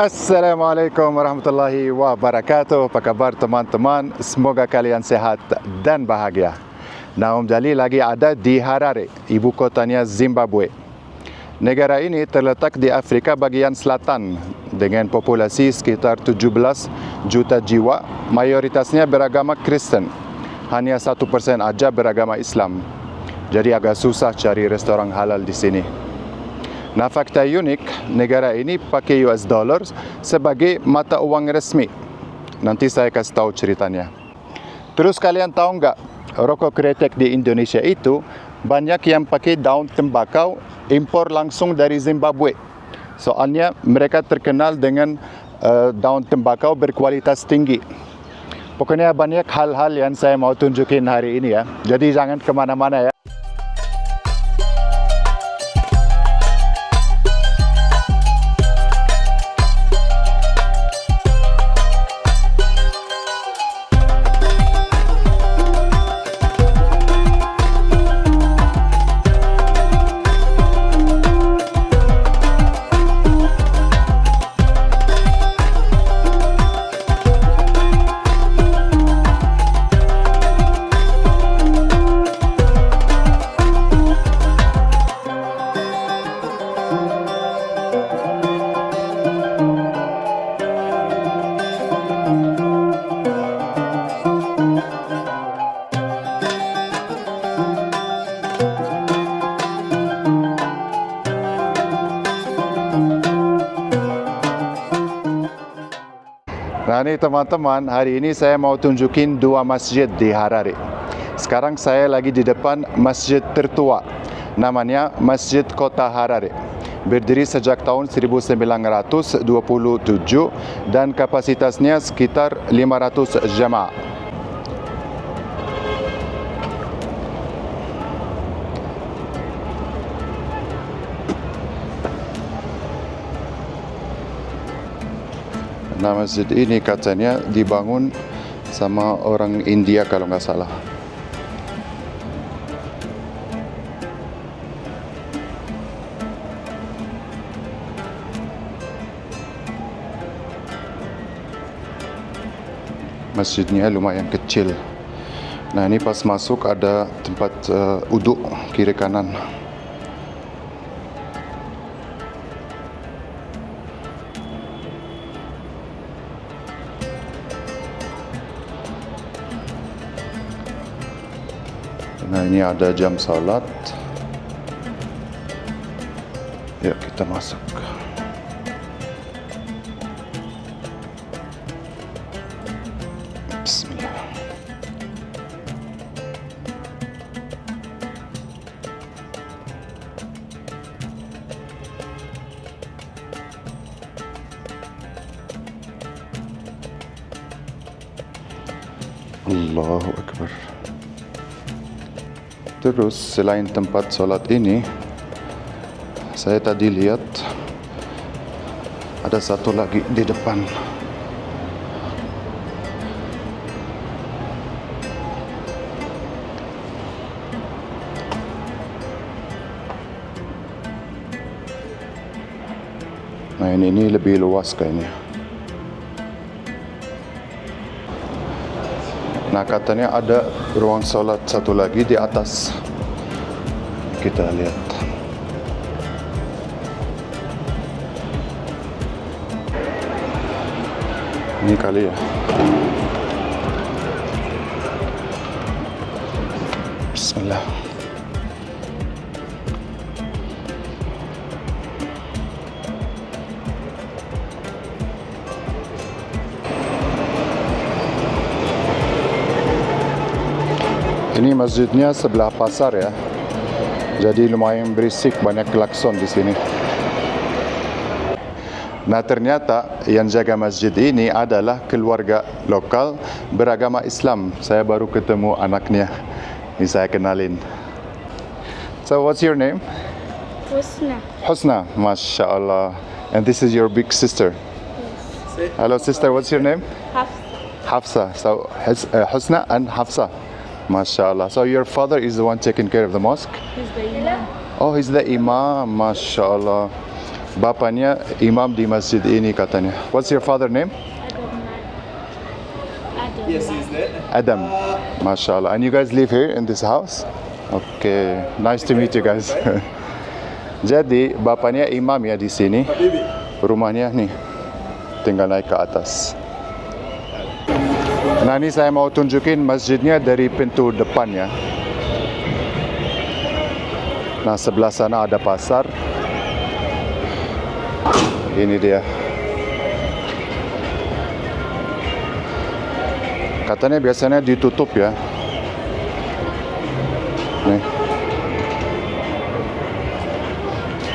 Assalamualaikum warahmatullahi wabarakatuh. Apa kabar teman-teman? Semoga kalian sehat dan bahagia. Naum Jalil lagi ada di Harare, ibu kotanya Zimbabwe. Negara ini terletak di Afrika bagian selatan dengan populasi sekitar 17 juta jiwa. Mayoritasnya beragama Kristen. Hanya 1% aja beragama Islam. Jadi agak susah cari restoran halal di sini. Nah, fakta unik, negara ini pakai US dollars sebagai mata uang resmi. Nanti saya kasih tahu ceritanya. Terus kalian tahu nggak, rokok kretek di Indonesia itu banyak yang pakai daun tembakau impor langsung dari Zimbabwe. Soalnya mereka terkenal dengan daun tembakau berkualitas tinggi. Pokoknya banyak hal-hal yang saya mau tunjukin hari ini ya. Jadi jangan kemana-mana ya. Nah ini teman-teman, hari ini saya mau tunjukin dua masjid di Harare. Sekarang saya lagi di depan masjid tertua, namanya Masjid Kota Harare. Berdiri sejak tahun 1927 dan kapasitasnya sekitar 500 jamaah. Nah, masjid ini katanya dibangun sama orang India kalau nggak salah. Masjidnya lumayan kecil. Nah, ini pas masuk ada tempat uduk kiri kanan. Nah, ini ada jam salat. Yuk kita masuk. Bismillah. Allahu Akbar. Terus selain tempat sholat ini, saya tadi lihat ada satu lagi di depan. Nah ini lebih luas kayaknya. Nah katanya ada ruang sholat satu lagi di atas. Kita lihat. Ini kali ya. Bismillah. Ini masjidnya sebelah pasar ya. Jadi lumayan berisik, banyak klakson di sini. Nah ternyata yang jaga masjid ini adalah keluarga lokal beragama Islam. Saya baru ketemu anaknya. Ini saya kenalin. So what's your name? Husna. Husna, Masya Allah. And this is your big sister. Yes. Hello sister, what's your name? Hafsa. Hafsa. So Husna and Hafsa. MashaAllah. So your father is the one taking care of the mosque? He's the imam. Oh, he's the imam. MashaAllah. bapaknya imam di masjid ini katanya. What's your father name? Adam. Yes, he's there. Adam. Masya Allah. And you guys live here in this house? Okay. Nice to meet you guys. Jadi bapaknya imam ya di sini. Habibi. Rumahnya nih. Tinggal naik ke atas. Nah, ini saya mau tunjukin masjidnya dari pintu depannya. Nah, sebelah sana ada pasar. Ini dia. Katanya biasanya ditutup ya. Nih.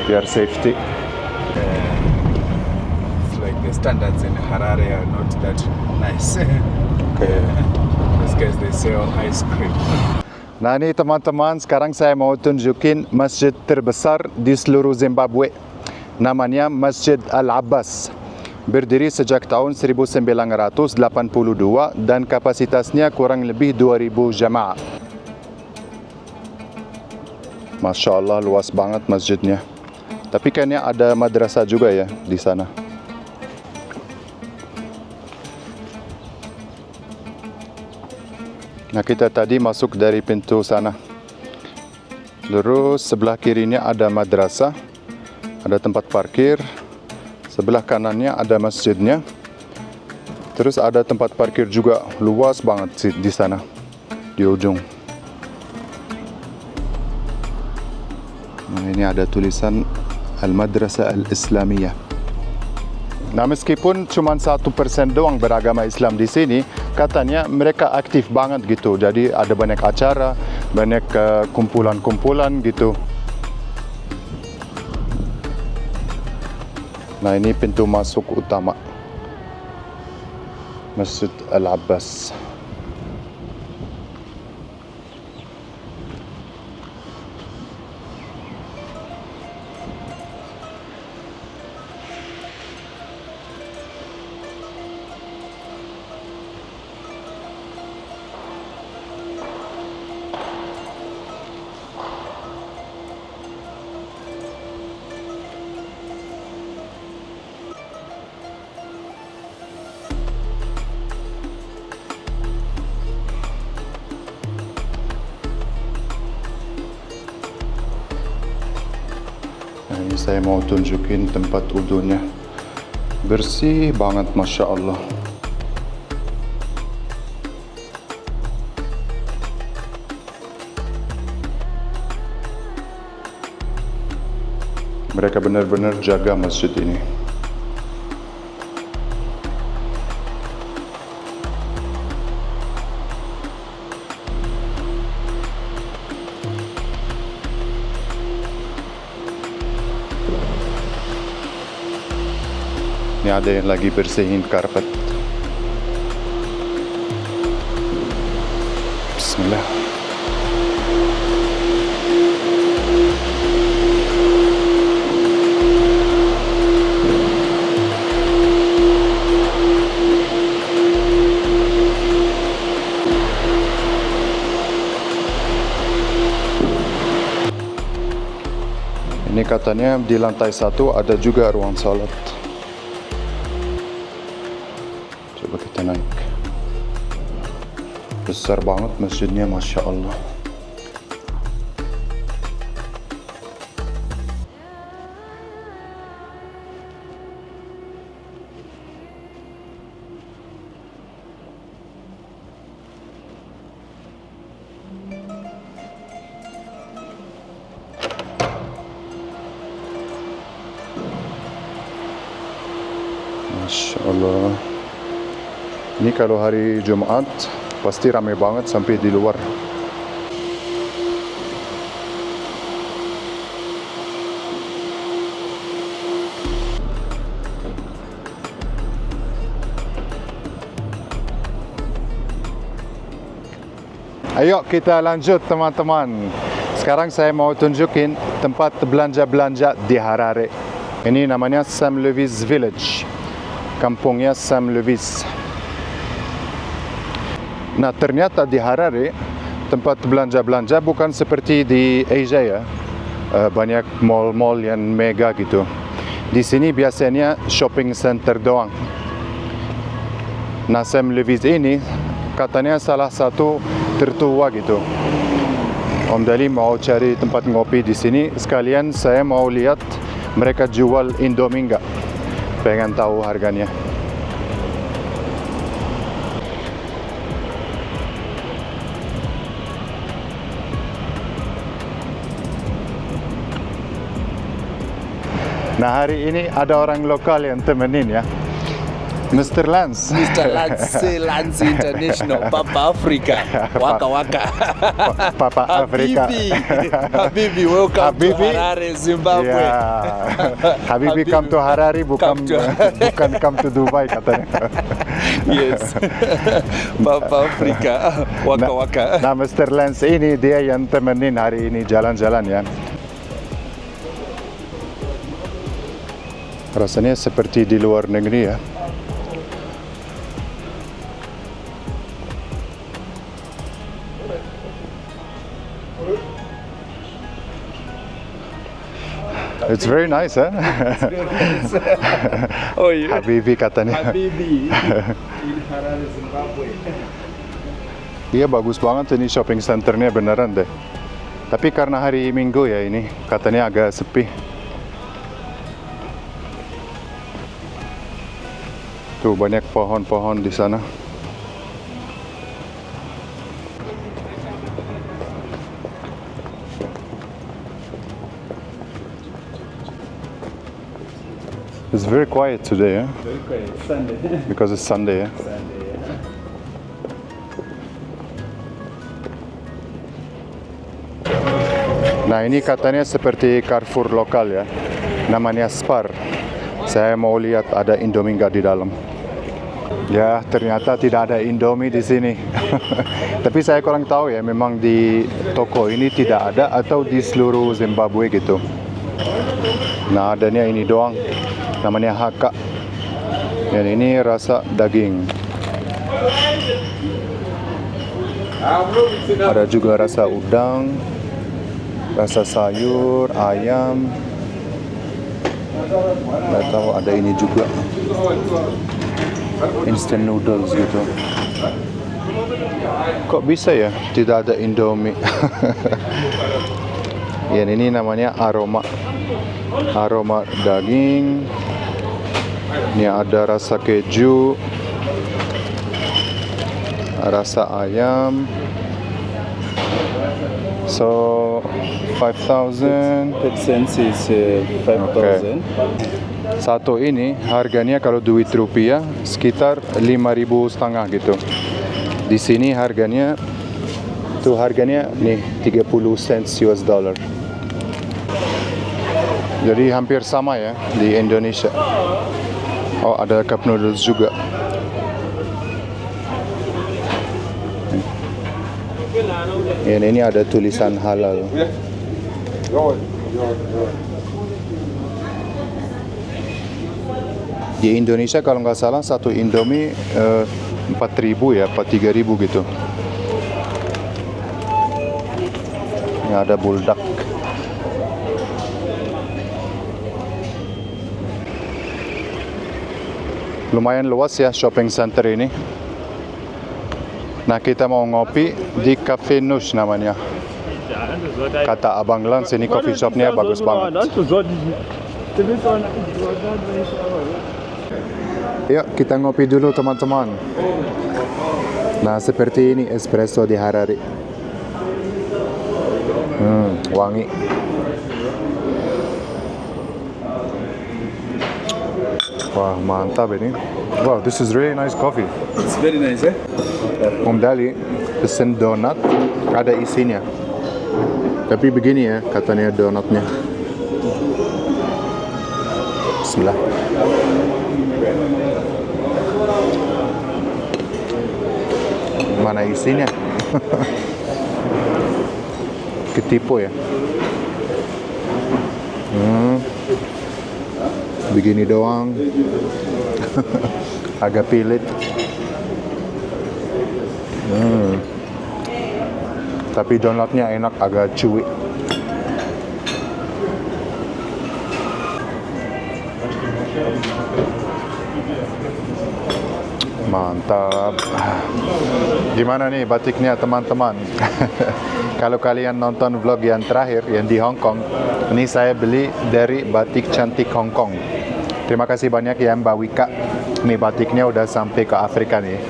Biar safety. It's like the standards in Harare are not that nice. Okay. These guys, they sell ice cream. Nah, ini teman-teman, sekarang saya mau tunjukin masjid terbesar di seluruh Zimbabwe. Namanya Masjid Al-Abbas. Berdiri sejak tahun 1982 dan kapasitasnya kurang lebih 2000 jamaah. Masya Allah, luas banget masjidnya. Tapi kayaknya ada madrasah juga ya di sana. Nah, kita tadi masuk dari pintu sana. Terus sebelah kirinya ada madrasah, ada tempat parkir. Sebelah kanannya ada masjidnya. Terus ada tempat parkir juga, luas banget sih di sana, di ujung. Nah, ini ada tulisan Al-Madrasah Al-Islamiyah. Nah, meskipun cuma 1% doang beragama Islam di sini, katanya mereka aktif banget gitu. Jadi ada banyak acara, banyak kumpulan-kumpulan gitu. Nah, ini pintu masuk utama Masjid Al-Abbas. Nah, ini saya mau tunjukin tempat wudunya. Bersih banget, Masya Allah. Mereka benar-benar jaga masjid ini. Ini ada yang lagi bersihin karpet. Bismillah. Ini katanya di lantai 1 ada juga ruang salat. Coba kita naik. Besar banget masjidnya, Masya Allah. Masya Allah. Ini kalau hari Jumat pasti ramai banget sampai di luar. Ayo kita lanjut teman-teman. Sekarang saya mau tunjukin tempat belanja-belanja di Harare. Ini namanya Sam Lewis Village. Kampungnya Sam Lewis. Nah, ternyata di Harare tempat belanja-belanja bukan seperti di Asia ya. Banyak mall-mall yang mega gitu. Di sini biasanya shopping center doang. Nah, Sam Levis ini katanya salah satu tertua gitu. Om Dali mau cari tempat ngopi di sini, sekalian saya mau lihat mereka jual Indomie nggak. Pengen tahu harganya. Nah, hari ini ada orang lokal yang temenin ya. Mr. Lance. Mr. Lance International, Papa Africa, Waka Waka. Papa Afrika. Habibi, welcome Habibi. to Harare, Zimbabwe. Yeah. Habibi come to Harare, bukan come to Dubai katanya. Yes. Papa Africa, Waka Waka. Nah, Mr. Lance ini dia yang temenin hari ini jalan-jalan ya. Rasanya seperti di luar negeri ya. It's very nice, huh? Oh iya. Habibi katanya. Habibi in Harare, Zimbabwe. Iya, bagus banget ini shopping centernya beneran deh. Tapi karena hari Minggu ya ini, katanya agak sepi. Tuh banyak pohon-pohon di sana. It's very quiet today, yeah? Very quiet. Sunday. Because it's Sunday, yeah? Sunday. Nah, ini katanya seperti Carrefour lokal ya. Namanya Spar. Saya mau lihat ada Indomie nggak di dalam. Ya, ternyata tidak ada Indomie di sini. Tapi saya kurang tahu ya, memang di toko ini tidak ada atau di seluruh Zimbabwe gitu. Nah, adanya ini doang. Namanya Haka. Dan ini rasa daging. Ada juga rasa udang, rasa sayur, ayam. Nggak tahu ada ini juga. Instant noodles gitu. Kok bisa ya tidak ada Indomie? Ya, ini namanya aroma daging. Ini ada rasa keju, rasa ayam. So 5,000. 5 cents is 5,000. Satu ini harganya kalau duit rupiah sekitar 5.500 gitu. Di sini harganya nih 30 cents US dollar. Jadi hampir sama ya di Indonesia. Oh, ada cup noodles juga. Ini ada tulisan halal. Di Indonesia kalau nggak salah satu Indomie 4.000 ya, 3.000 gitu. Ini ada buldak. Lumayan luas ya shopping center ini. Nah, kita mau ngopi di Cafe Nush namanya. Kata Abang Lance ini coffee shopnya bagus banget. Yuk kita ngopi dulu teman-teman. Nah, seperti ini espresso di Harare. Wangi. Wah, mantap ini. Wow, this is really nice coffee. It's very nice, eh? Om Dali pesen donat, ada isinya. Tapi begini ya katanya donatnya. Bismillah. Mana isinya? Ketipu ya. Begini doang. Agak pilit. Tapi donatnya enak, agak chewy. Mantap. Gimana nih batiknya teman-teman? Kalau kalian nonton vlog yang terakhir yang di Hong Kong, ini saya beli dari Batik Cantik Hong Kong. Terima kasih banyak ya Mbak Wika. Ini batiknya udah sampai ke Afrika nih.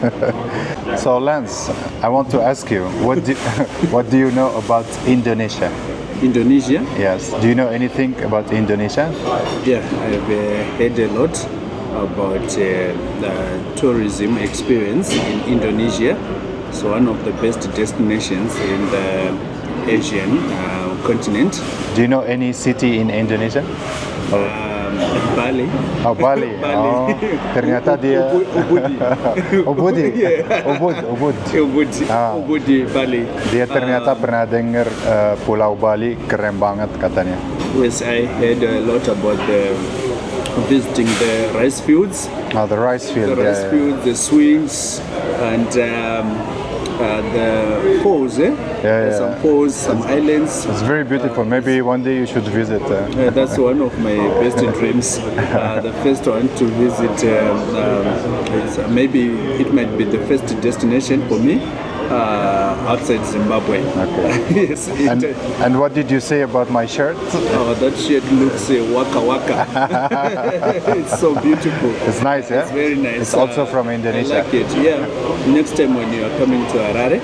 So Lance, I want to ask you, what do you know about Indonesia? Indonesia? Yes. Do you know anything about Indonesia? Yeah, I've heard a lot about the tourism experience in Indonesia. It's one of the best destinations in the Asian continent. Do you know any city in Indonesia? Bali. Oh, Bali. Bali. Oh, ternyata dia Ubudi. Ubud. Ubudi, Bali. Dia ternyata pernah dengar Pulau Bali keren banget katanya. Yes, I heard a lot about visiting the rice fields. Oh, the rice field. The rice fields, the swings, and the falls. Yeah. Some falls, some islands. It's very beautiful. Maybe one day you should visit. That's one of my best dreams. The first one to visit, maybe it might be the first destination for me outside Zimbabwe. Okay. Yes. And what did you say about my shirt? Oh, that shirt looks waka waka. It's so beautiful. It's nice, yeah? It's very nice. It's also from Indonesia. I like it. Yeah. Next time when you are coming to Harare,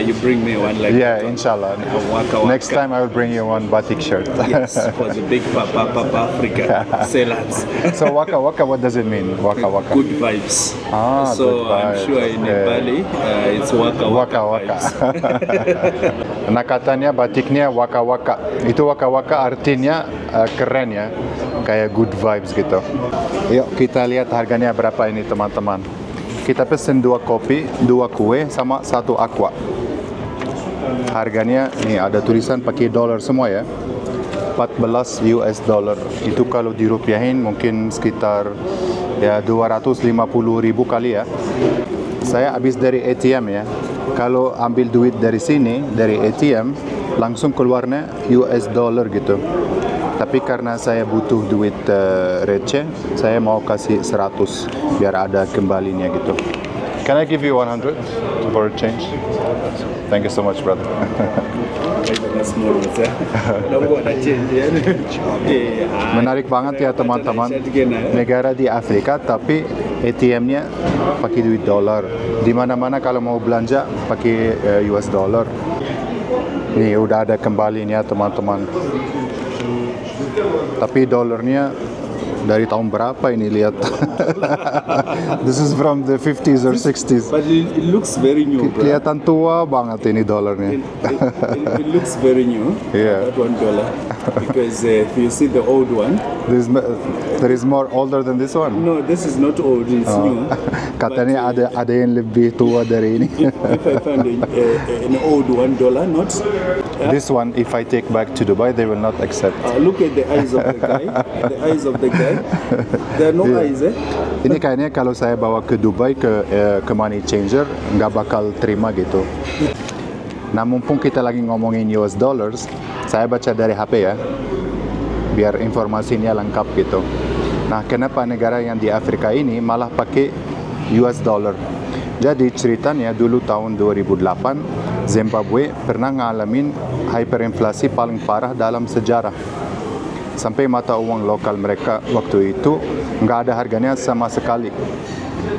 you bring me one like Yeah, that one. inshallah. Waka waka. Next time I will bring you one batik shirt. Yes, for the big Papa Africa sailors. So waka waka, what does it mean? Waka waka. Good vibes. Ah, So good I'm vibes. sure in Okay. Bali, it's waka waka, Waka waka. vibes. Nah katanya batiknya waka waka. Itu waka waka artinya keren ya, kayak good vibes gitu. Yuk kita lihat harganya berapa ini teman-teman. Kita pesen 2 kopi, 2 kue, sama 1 aqua. Harganya nih ada tulisan pakai dolar semua ya. 14 US dollar. Itu kalau dirupiahin mungkin sekitar ya 250.000 kali ya. Saya habis dari ATM ya. Kalau ambil duit dari sini, dari ATM, langsung keluarnya US dollar gitu. Tapi karena saya butuh duit receh, saya mau kasih 100 biar ada kembalinya gitu. Can I give you 100 for a change? Thank you so much, brother. Menarik banget ya teman-teman. Negara di Afrika tapi ATM-nya pakai duit dolar. Di mana-mana kalau mau belanja pakai US dollar. Nih udah ada kembalinya teman-teman. Tapi dolarnya dari tahun berapa ini lihat? This is from the 50s or 60s. But it looks very new, bro. Kelihatan tua banget ini dolarnya. It looks very new. Yeah. That $1. Because if you see the old one, There is more older than this one. no, this is not old, it's new. Katanya ada yang lebih tua dari ini. If I find an old $1 note, This one, if I take back to Dubai, they will not accept. look at the eyes of the guy. The eyes of the guy. There are no eyes, eh? Ini kayaknya kalau saya bawa ke Dubai ke money changer nggak bakal terima gitu. Nah mumpung kita lagi ngomongin US dollars, saya baca dari HP ya, biar informasinya lengkap gitu. Nah kenapa negara yang di Afrika ini malah pakai US dollar? Jadi ceritanya dulu tahun 2008 Zimbabwe pernah ngalamin hyperinflasi paling parah dalam sejarah. Sampai mata uang lokal mereka waktu itu nggak ada harganya sama sekali.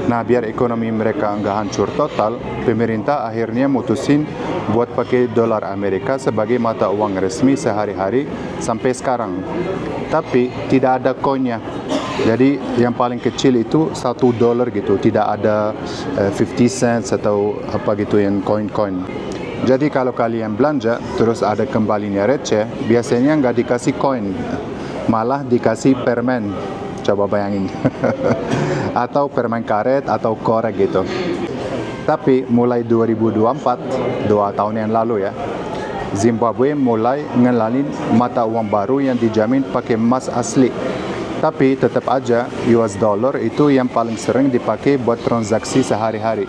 Nah biar ekonomi mereka nggak hancur total, pemerintah akhirnya mutusin buat pakai dolar Amerika sebagai mata uang resmi sehari-hari sampai sekarang. Tapi tidak ada koinnya. Jadi yang paling kecil itu $1 gitu, tidak ada 50 cents atau apa gitu yang koin-koin. Jadi kalau kalian belanja terus ada kembalinya receh, biasanya nggak dikasih koin, malah dikasih permen. Coba bayangin. Atau permen karet atau korek gitu. Tapi mulai 2024, 2 tahun yang lalu ya, Zimbabwe mulai ngelalin mata uang baru yang dijamin pakai emas asli. Tapi tetap aja US dollar itu yang paling sering dipakai buat transaksi sehari-hari.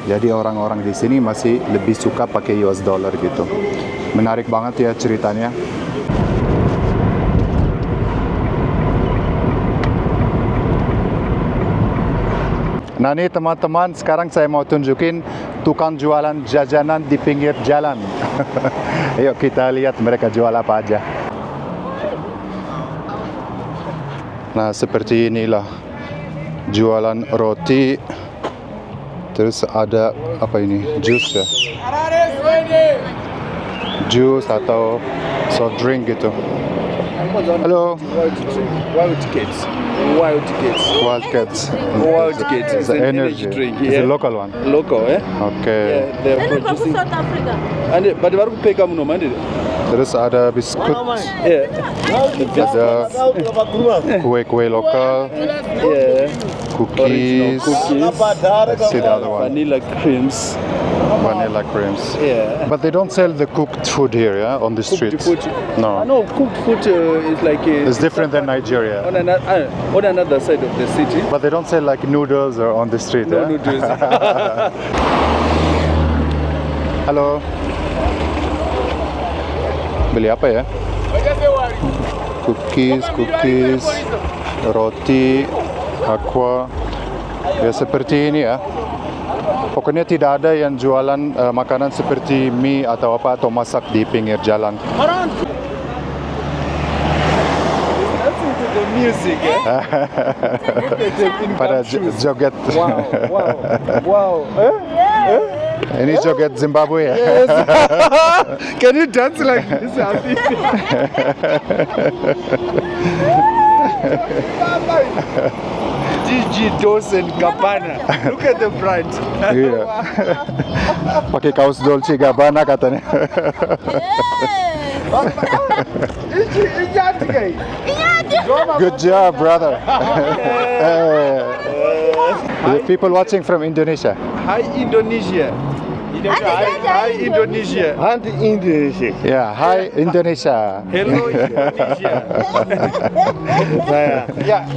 Jadi orang-orang di sini masih lebih suka pakai US dollar gitu. Menarik banget ya ceritanya. Nah nih teman-teman, sekarang saya mau tunjukin tukang jualan jajanan di pinggir jalan. Yuk kita lihat mereka jual apa aja. Nah seperti inilah jualan roti. Terus ada apa ini? Jus ya? Jus atau soft drink gitu. Halo. Wildcats. Wildcats is The an energy drink. It's a local one. Local, eh? Okay. Yeah, they're producing. But baru peka muno mandi. Terus ada biskuit, Yeah. ada kue-kue lokal, Yeah. cookies. Let's see the other one. Vanilla creams. Vanilla creams. Yeah. But they don't sell the cooked food here, yeah, on the streets. Food. No, No, cooked food is like it's different than Nigeria. on another side of the city. But they don't sell like noodles or on the street. No yeah? noodles. Halo. Beli apa ya? Cookies, roti, aqua. Ya seperti ini ya. Pokoknya tidak ada yang jualan makanan seperti mie atau apa atau masak di pinggir jalan. The music, eh? Pada joget. Wow. Ini joget Zimbabwe ya. Can you dance like this, Happy? Gigi Dos and Gabbana. Look at the brand. Iya. Pakai kaos Dolce Gabbana katanya. Good job, brother. The people watching from Indonesia. Hi, Indonesia. Hi, Indonesia. Yeah, hi Indonesia. Hello, Indonesia.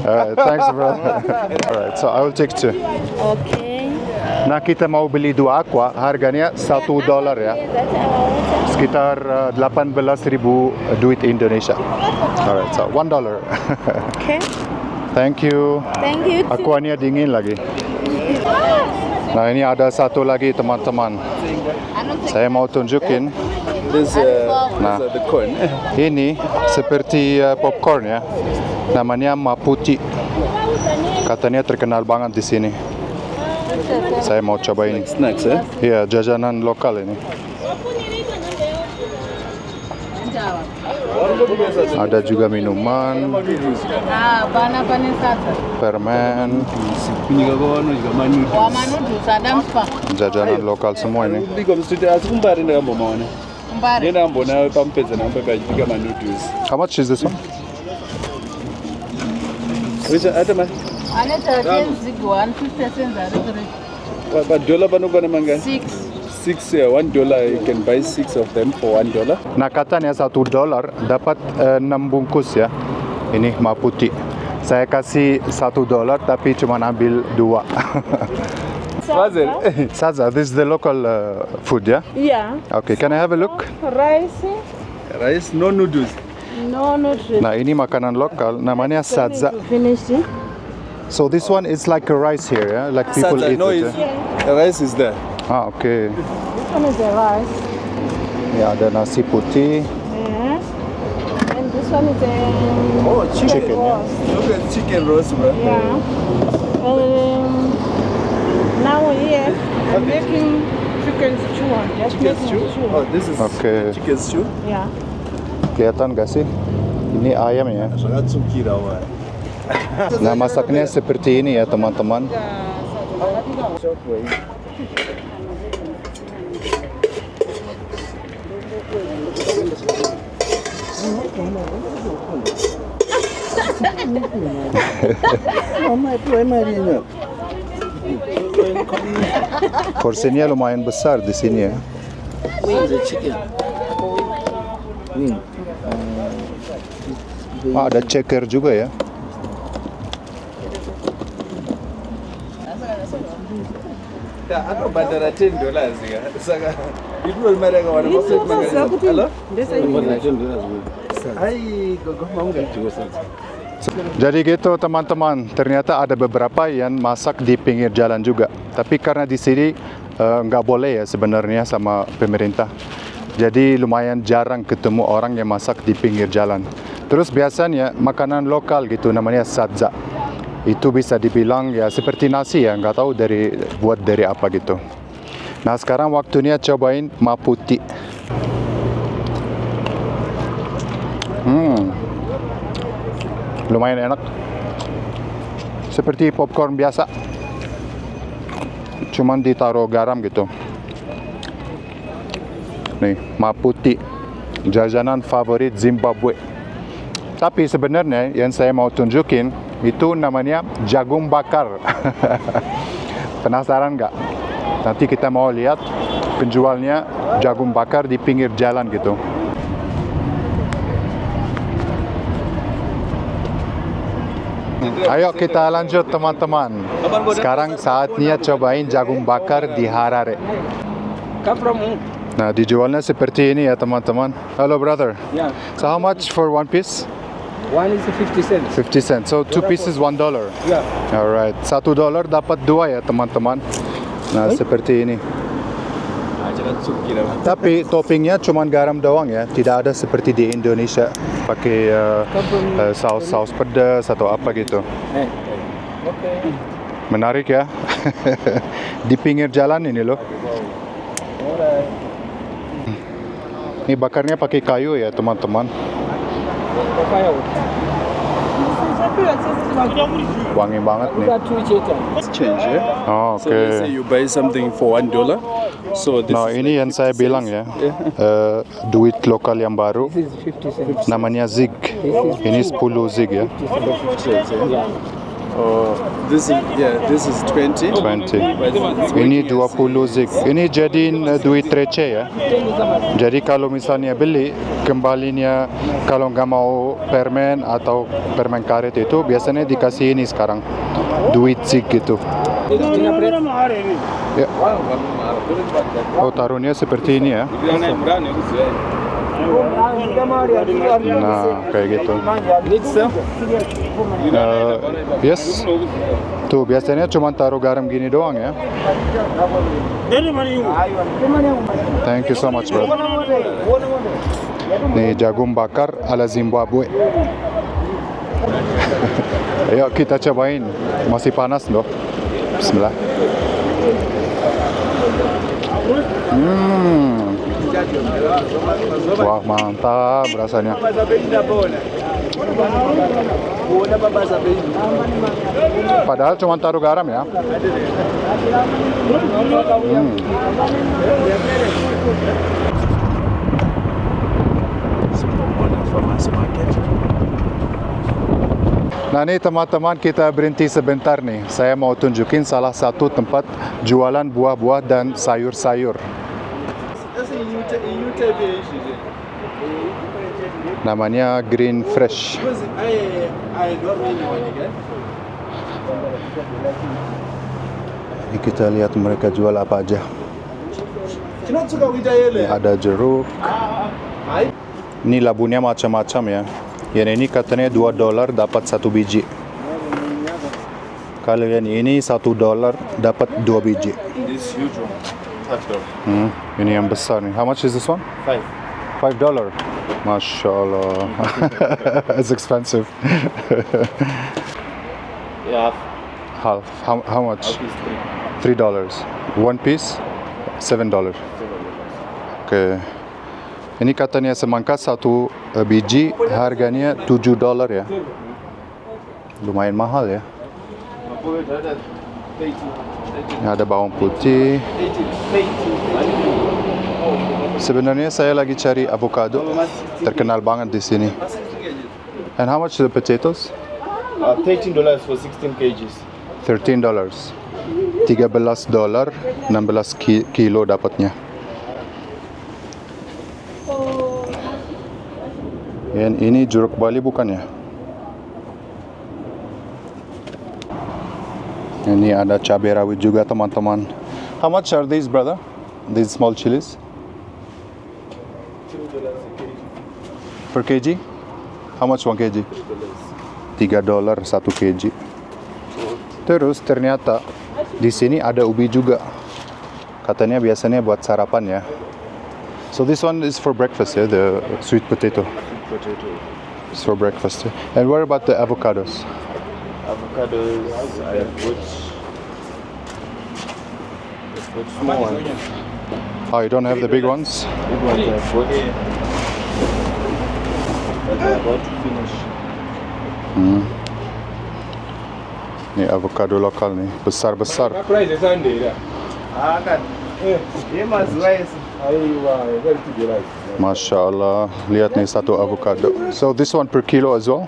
Alright, thanks, brother. Alright, so I will take two. Okay. Nah, kita mau beli dua aqua, harganya $1 ya. Sekitar 18.000 duit Indonesia. Alright, so $1. Okay. Thank you. Thank you. Aquanya dingin lagi. Nah, ini ada satu lagi teman-teman. Saya mau tunjukin. This Nah, the corn. ini seperti popcorn ya. Namanya Maputi. Katanya terkenal banget di sini. Saya mau coba ini. Snacks, eh? Iya, jajanan lokal ini. Ada juga minuman, permen, jajanan lokal semua ini. How much is this one? Which item? But dollar manga? 6, $1. You can buy 6 of them for $1. Nah, katanya $1 dapat 6 bungkus ya. Ini Maputi. Saya kasih $1 tapi cuma ambil 2. Saza, this is the local food, yeah? Yeah. Okay, can I have a look? Rice, no noodles. No, not really. Nah, ini makanan lokal, namanya Saza. Finish it. So this one is like a rice here, yeah? Like people eat No, it. the rice is there. Ah, okay. This one is the rice. Ya, ada nasi putih. Yeah. And this one is a Chicken, yeah? roast. Look at chicken roast, bro. Yeah. Now here I'm making chicken stew. Just Chicken making stew. Oh, this is Okay. chicken stew. Yeah. Kelihatan gak sih? Ini ayam ya. Nah, masaknya seperti ini ya, teman-teman. Porsinya lumayan besar di sini ya. Ah, ada ceker juga ya. Yeah, I know, but there are $10 here. Saka, it will matter what the market magazine. Hello? Hi, go. Jadi gitu teman-teman, ternyata ada beberapa yang masak di pinggir jalan juga. Tapi karena di sini nggak boleh ya sebenarnya sama pemerintah. Jadi lumayan jarang ketemu orang yang masak di pinggir jalan. Terus biasanya makanan lokal gitu namanya sadza. Itu bisa dibilang ya seperti nasi ya, nggak tahu buat dari apa gitu. Nah sekarang waktunya cobain maputi. Lumayan enak. Seperti popcorn biasa. Cuman ditaruh garam gitu. Nih, maputi. Jajanan favorit Zimbabwe. Tapi sebenarnya yang saya mau tunjukin itu namanya jagung bakar. Penasaran nggak? Nanti kita mau lihat penjualnya jagung bakar di pinggir jalan gitu. Ayo kita lanjut teman-teman. Sekarang saatnya cobain jagung bakar di Harare. Nah dijualnya seperti ini ya teman-teman. Hello brother. Yeah. So how much for one piece? One is 50 cents. 50 cents. So two pieces $1. Yeah. Alright. $1 dapat 2 ya teman-teman. Nah seperti ini. Tapi toppingnya cuma garam doang ya. Tidak ada seperti di Indonesia pakai saus pedas atau apa gitu. Menarik ya. Di pinggir jalan ini loh. Ini bakarnya pakai kayu ya teman-teman. Wangi banget nih. Change, yeah? Oh, So let's say oke. you buy something for $1. So this Nah is ini yang saya bilang ya, duit lokal yang baru, This is 50 cents. namanya zig. Ini 10 zig ya, 50 cents, yeah? This is 20. 20. Ini 20 zig. Ini jadiin duit receh ya. Jadi kalau misalnya beli, kembalinya kalau nggak mau permen atau permen karet itu biasanya dikasih ini sekarang, duit zig gitu. Ya. Oh taruhnya seperti ini ya. Nah kayak gitu. Yes. Tuh biasanya cuma taruh garam gini doang ya. Thank you so much bro. Nih jagung bakar ala Zimbabwe. Ayo kita cobain. Masih panas loh. Bismillah. Wah mantap rasanya. Padahal cuma taruh garam ya. Nah ini teman-teman kita berhenti sebentar nih. Saya mau tunjukin salah satu tempat jualan buah-buah dan sayur-sayur. Namanya Green Fresh. Ini kita lihat mereka jual apa aja. Ada jeruk. Ini labunya macam-macam ya. Yang ini katanya $2 dapat 1 biji. Kalau yang ini $1 dapat 2 biji. This huge one, $5. Ini yang besar nih. How much is this one? $5. Masya Allah. It's expensive. Yeah, Half. How much? $3. One piece? $7. Oke. Ini katanya semangka 1 biji harganya $7 ya. Lumayan mahal ya. Ini ada bawang putih. Sebenarnya saya lagi cari avocado. Terkenal banget di sini. And how much the potatoes? $13 for 16 kgs. $13. $13, 16 kilo dapatnya. Yang ini jeruk Bali bukan ya? Ini ada cabai rawit juga teman-teman. How much are these brother? These small chilies? $2 per kg. How much 1 kg? $3 1 kg. Terus ternyata di sini ada ubi juga. Katanya biasanya buat sarapan ya. So this one is for breakfast ya, the sweet potato. Potato. It's for breakfast. And what about the avocados? Avocados, I have got small ones. Oh, you don't have the big ones? Big ones I have got. But they're about to finish. Ni avocado lokal nih, besar-besar. Price is Sunday dah. Kan. Dia mas rice. Aywa, very to like. Masya Allah, lihat nih satu avocado. So this one per kilo as well?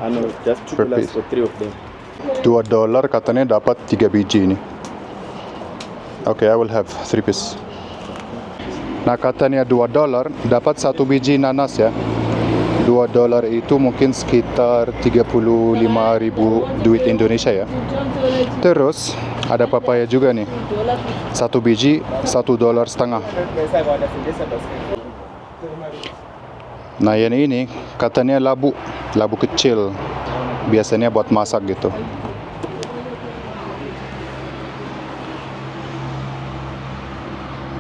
No, just $2 Repeat. for 3 of them. $2 katanya dapat 3 biji ini. Okay, I will have 3 piece. Nah katanya $2 dapat 1 biji nanas ya. $2 itu mungkin sekitar 35.000 duit Indonesia ya. Terus ada papaya juga nih. 1 biji $1.50. Nah yang ini katanya labu kecil. Biasanya buat masak gitu.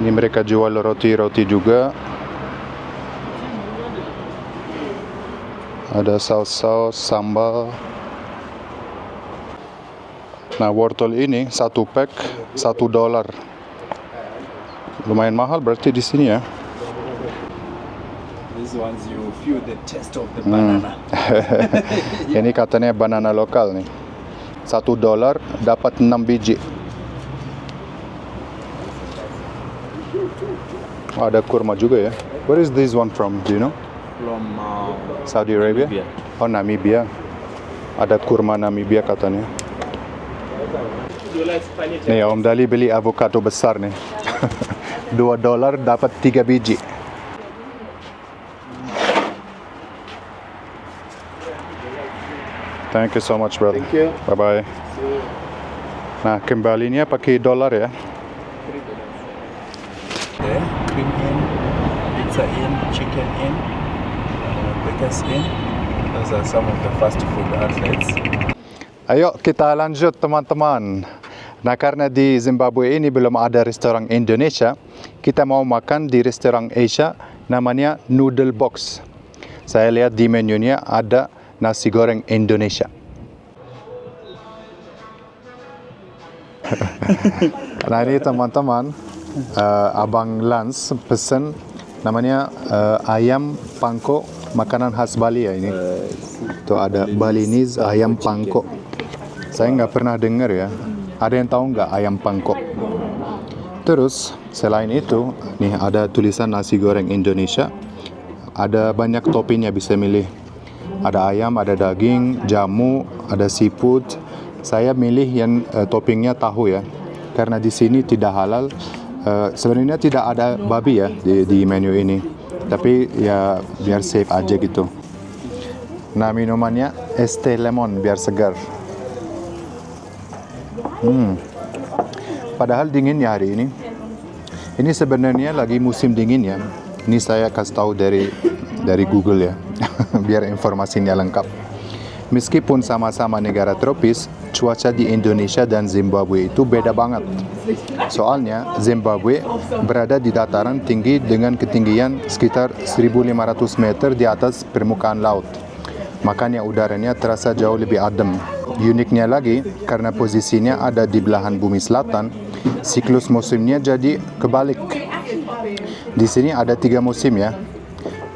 Ini mereka jual roti juga. Ada saus sambal. Nah wortel ini 1 pack $1. Lumayan mahal berarti di sini ya. These ones you feel the taste of the banana. Ini katanya banana lokal nih. $1 dapat 6 biji. Oh, ada kurma juga ya. Where is this one from? Do you know? From Saudi Arabia? Namibia. Oh, Namibia. Ada kurma Namibia katanya. Nih, Om Dali beli avocado besar nih. $2 dapat 3 biji. Thank you so much, brother. Thank you. Bye-bye. Nah, kembalinya pakai dolar ya. there, cream in, pizza in, chicken in, burgers in. Those are some of the fast food outlets. Ayo kita lanjut teman-teman. Nah karena di Zimbabwe ini belum ada restoran Indonesia, kita mau makan di restoran Asia namanya Noodle Box. Saya lihat di menunya ada nasi goreng Indonesia. Nah ini teman-teman, Abang Lance pesen namanya ayam pangko, makanan khas Bali ya ini. Tuh ada Balinese ayam pangko. Saya nggak pernah dengar ya. Ada yang tahu nggak ayam pangko? Terus selain itu, nih ada tulisan nasi goreng Indonesia. Ada banyak toppingnya bisa milih. Ada ayam, ada daging, jamu, ada seafood. Saya milih yang toppingnya tahu ya, karena di sini tidak halal. Sebenarnya tidak ada babi ya di menu ini, tapi ya biar safe aja gitu. Nah minumannya es teh lemon biar segar. Padahal dingin ya hari ini. Ini sebenarnya lagi musim dingin ya. Ini saya kasih tahu dari Google ya, biar informasinya lengkap. Meskipun sama-sama negara tropis, cuaca di Indonesia dan Zimbabwe itu beda banget. Soalnya Zimbabwe berada di dataran tinggi dengan ketinggian sekitar 1.500 meter di atas permukaan laut. Makanya udaranya terasa jauh lebih adem. Uniknya lagi, karena posisinya ada di belahan bumi selatan, siklus musimnya jadi kebalik. Di sini ada 3 musim ya.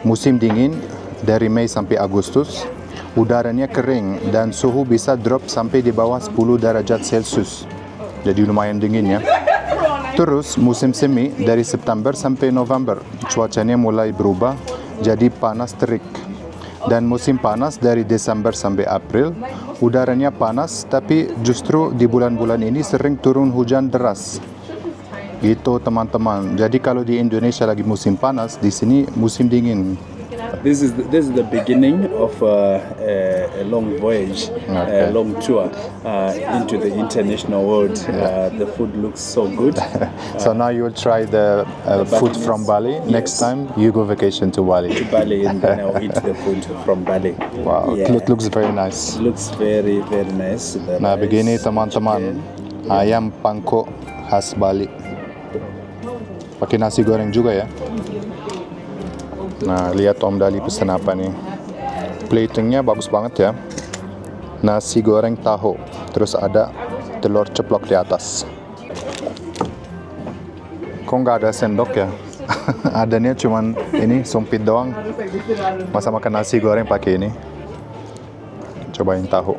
Musim dingin dari Mei sampai Agustus, udaranya kering dan suhu bisa drop sampai di bawah 10 derajat Celcius. Jadi lumayan dingin ya. Terus musim semi dari September sampai November, cuacanya mulai berubah jadi panas terik. Dan musim panas dari Desember sampai April, udaranya panas tapi justru di bulan-bulan ini sering turun hujan deras. Gitu teman-teman. Jadi kalau di Indonesia lagi musim panas, di sini musim dingin. This is the beginning of a long voyage, Okay. a long tour into the international world. The food looks so good. So now you will try the food from Bali. Next time you go vacation to Bali. To Bali, and then I'll eat the food from Bali. Wow, Yeah. it looks very nice. Looks very nice. The Nah, rice, begini teman-teman, ayam pangko khas Bali. Pakai nasi goreng juga ya. Nah, lihat Om Dali pesen apa nih. Platingnya bagus banget ya. Nasi goreng tahu, terus ada telur ceplok di atas. Kok nggak ada sendok ya? Adanya cuman ini sumpit doang. Masa makan nasi goreng pakai ini? Cobain tahu.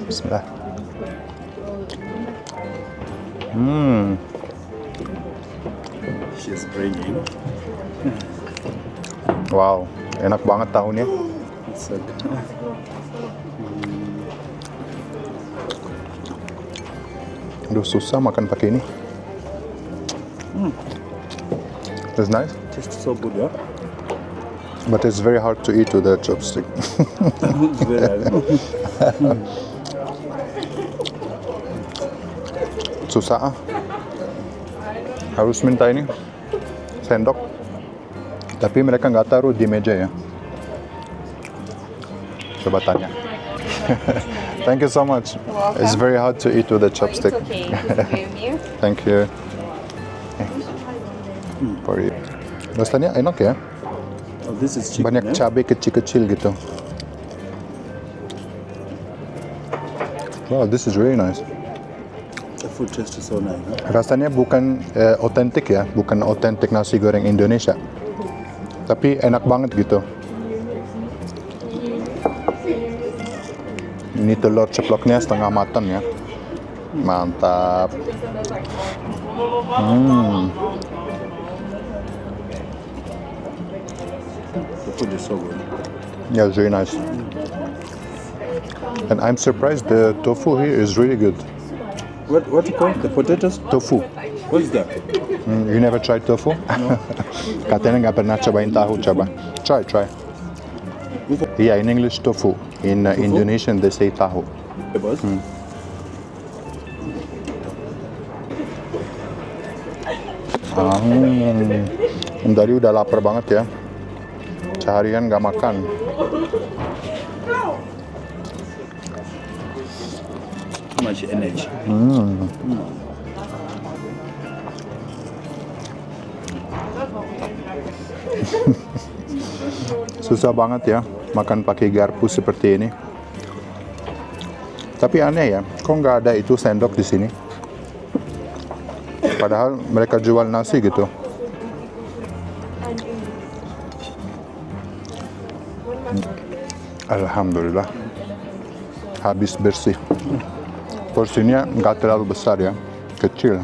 Bismillah. She's bringing. Wow, enak banget tahunya. So, Aduh, susah makan pakai ini. It's nice, tastes so good, yeah. but it's very hard to eat with a chopstick. It's very Susah ah. Harus minta ini sendok. Tapi mereka nggak taruh di meja ya. Coba tanya. Thank you so much. It's very hard to eat with a chopstick. It's okay. Just give you. Thank you. For you. Rasanya enak ya. Oh, this is chicken. Banyak cabai kecil-kecil gitu. Wow, this is really nice. The food tastes so nice. Huh? Rasanya bukan otentik ya, bukan otentik nasi goreng Indonesia. Tapi enak banget gitu. Ini telur ceploknya setengah matang ya. Mantap. The food is so good. Yeah, it's very nice. And I'm surprised the tofu here is really good. What you call the potatoes? Tofu. What is that? You never tried tofu? No. Katanya nggak pernah cobain tahu, coba. Try. Yeah, in English tofu. In Indonesian they say tahu. The boss? Dari udah lapar banget ya. Seharian nggak makan. Too much energy. Susah banget ya makan pakai garpu seperti ini. Tapi aneh ya, kok nggak ada itu sendok di sini? Padahal mereka jual nasi gitu. Alhamdulillah, habis bersih. Porsinya nggak terlalu besar ya, kecil.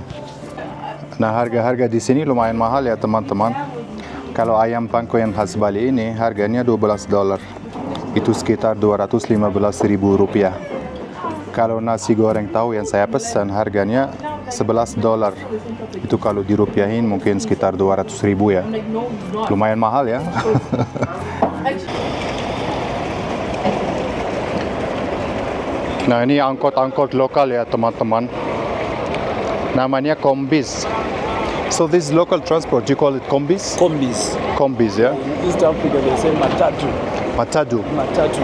Nah, harga-harga di sini lumayan mahal ya teman-teman. Kalau ayam pangko yang khas Bali ini harganya $12. Itu sekitar Rp215.000. Kalau nasi goreng tahu yang saya pesan harganya $11. Itu kalau dirupiahin mungkin sekitar 200.000 ya. Lumayan mahal ya. Nah, ini angkot-angkot lokal ya teman-teman. Namanya kombis. So this local transport, you call it kombis? Kombis. Kombis ya. In East Africa they say matatu. Matatu. Matatu.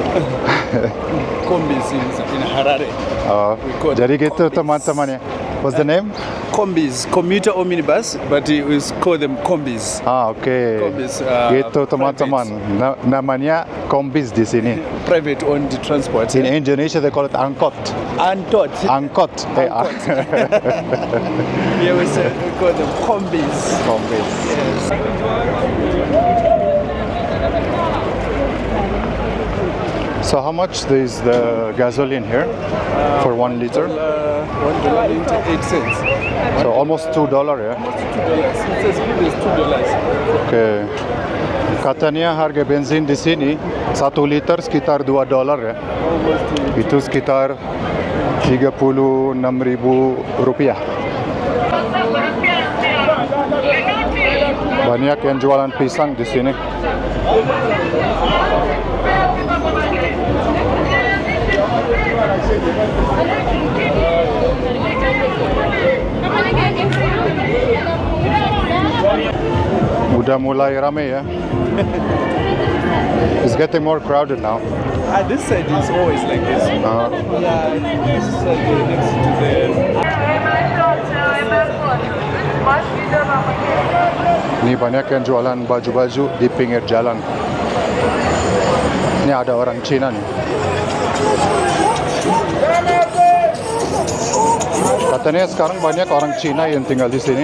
Kombis in Harare. Oh, call jadi it gitu kombis. teman-teman ya. What's the name? Kombis, commuter or minibus, but we call them kombis. Ah, oke. Kombis, Gitu teman-teman. Namanya kombis di sini. Private owned transport. In Indonesia they call it angkot. Antot. Angkot. Here we call them kombis. Kombis. So how much is the gasoline here for 1 liter? $1 into 8 cents. So almost $2 ya. It says here is $2. Oke. Katanya harga bensin di sini 1 liter sekitar $2 ya. Itu sekitar Rp36.000. Banyak yang jualan pisang di sini. Udah mulai rame ya. It's getting more crowded now. This side is always like this. Uh, Yeah, this side next to the. Ini banyak yang jualan baju-baju di pinggir jalan. Ini ada orang Cina nih. Katanya sekarang banyak orang Cina yang tinggal di sini.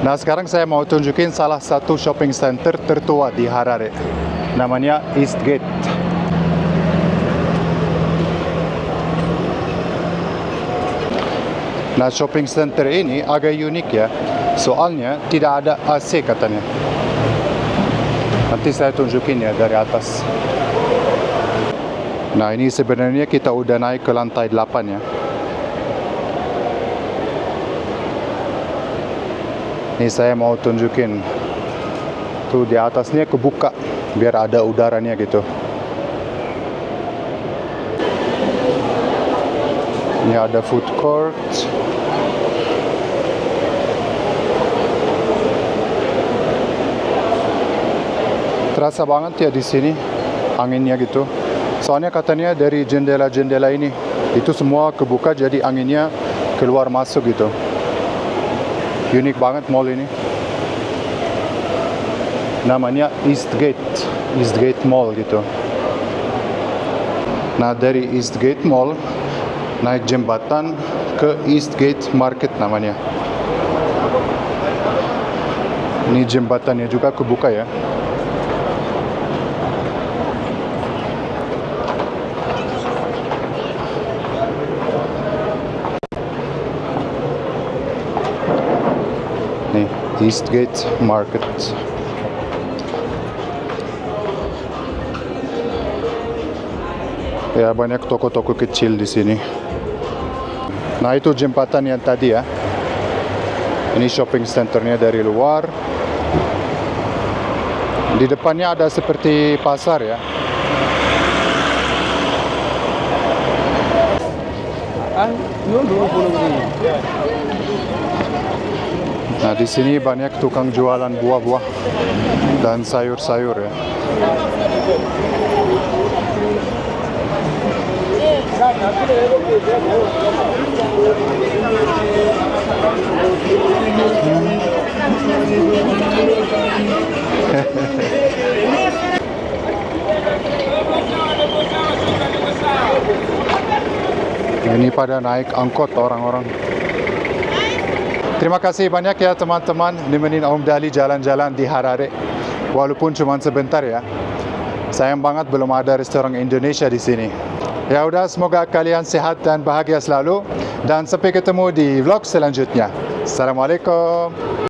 Nah, sekarang saya mau tunjukin salah satu shopping center tertua di Harare. Namanya Eastgate. Nah, shopping center ini agak unik ya. Soalnya tidak ada AC katanya. Nanti saya tunjukin ya dari atas. Nah, ini sebenarnya kita udah naik ke lantai 8 ya. Ini saya mau tunjukin. Tuh di atasnya kebuka biar ada udaranya gitu. Ini ada food court. Terasa banget ya di sini anginnya gitu. Soalnya katanya dari jendela-jendela ini itu semua kebuka jadi anginnya keluar masuk gitu. Unik banget mall ini. Namanya Eastgate Mall gitu. Nah, dari Eastgate Mall naik jembatan ke Eastgate Market namanya. Ini jembatannya juga kebuka ya. Nih, Eastgate Market. Ya, banyak toko-toko kecil di sini. Nah, itu jembatan yang tadi ya. Ini shopping centernya dari luar. Di depannya ada seperti pasar ya. Nah, di sini banyak tukang jualan buah-buah dan sayur-sayur ya. Ini pada naik angkot orang-orang. Terima kasih banyak ya teman-teman nemenin Om Dali jalan-jalan di Harare. Walaupun cuma sebentar ya. Sayang banget belum ada restoran Indonesia di sini. Ya udah, semoga kalian sehat dan bahagia selalu. Dan sampai ketemu di vlog selanjutnya. Assalamualaikum.